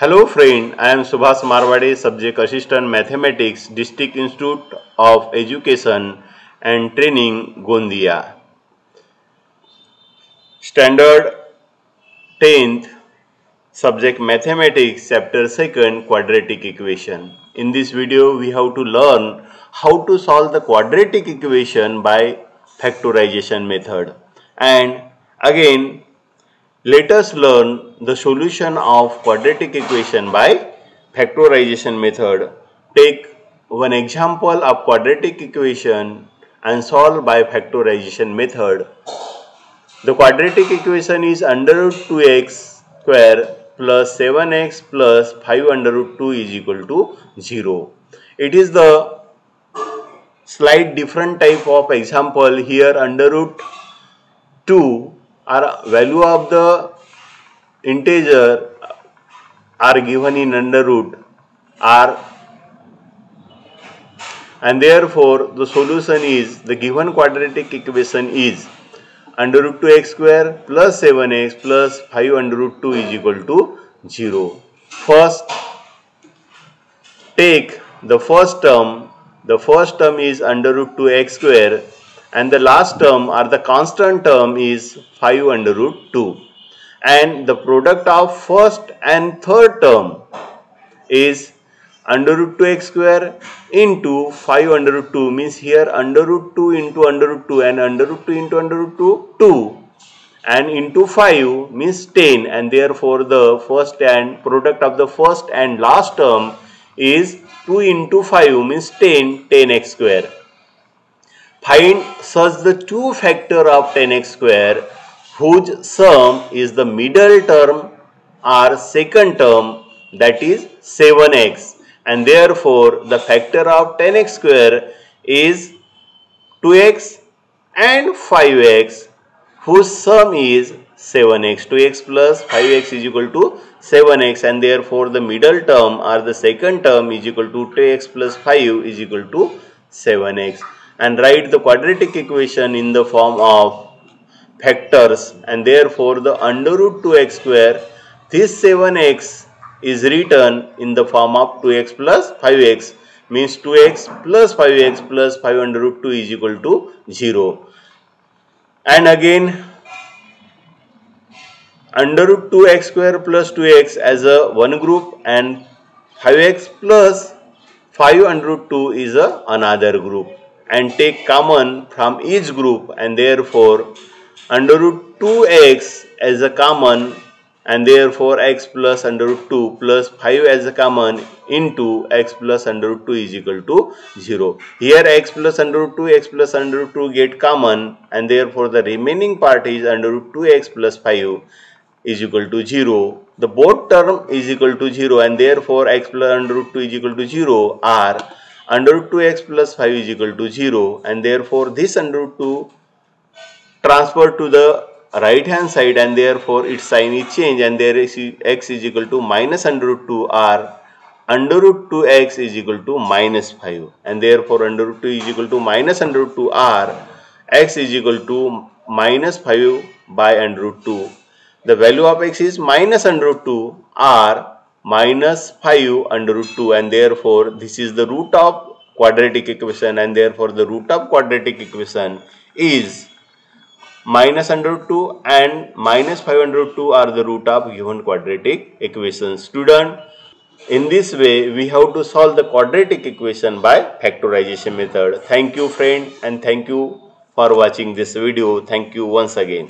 Hello friend, I am Subhash Marwade, Subject Assistant Mathematics, District Institute of Education and Training, Gondia. Standard 10th, Subject Mathematics, Chapter 2nd, Quadratic Equation. In this video, we have to learn how to solve the quadratic equation by factorization method. And again, let us learn the solution of quadratic equation by factorization method. Take one example of quadratic equation and solve by factorization method. The quadratic equation is under root 2x square plus 7x plus 5 under root 2 is equal to 0. It is the slight different type of example. Here under root 2 are value of the integer are given in under root r, and therefore the solution is the given quadratic equation is under root 2x square plus 7x plus 5 under root 2 is equal to 0. First, take the first term. The first term is under root 2x square and the last term or the constant term is 5 under root 2. And the product of first and third term is under root 2x square into 5 under root 2, means here under root 2 into under root 2 and under root 2 into under root 2, 2 and into 5 means 10, and therefore the first and product of the first and last term is 2 into 5 means 10, 10x square. Find such the two factor of 10x square whose sum is the middle term or second term, that is 7x, and therefore the factor of 10x square is 2x and 5x whose sum is 7x. 2x plus 5x is equal to 7x, and therefore the middle term or the second term is equal to 2x plus 5 is equal to 7x. And write the quadratic equation in the form of factors, and therefore the under root 2x square, this 7x is written in the form of 2x plus 5x, means 2x plus 5x plus 5 under root 2 is equal to 0. And again under root 2x square plus 2x as a one group and 5x plus 5 under root 2 is a another group, and take common from each group, and therefore under root 2x as a common, and therefore x plus under root 2 plus 5 as a common into x plus under root 2 is equal to 0. Here x plus under root 2, x plus under root 2 get common, and therefore the remaining part is under root 2x plus 5 is equal to 0. The both term is equal to 0, and therefore x plus under root 2 is equal to 0, or under root 2x plus 5 is equal to 0, and therefore this under root 2 transferred to the right hand side, and therefore its sign is changed, and there is x is equal to minus under root 2, or under root 2x is equal to minus 5, and therefore under root 2 is equal to minus under root 2, or x is equal to minus 5 by under root 2. The value of x is minus under root 2 or minus 5 under root 2, and therefore this is the root of quadratic equation, and therefore the root of quadratic equation is minus under root 2 and minus 5 under root 2 are the root of given quadratic equation. Student, in this way we have to solve the quadratic equation by factorization method. Thank you friend, and thank you for watching this video. Thank you once again.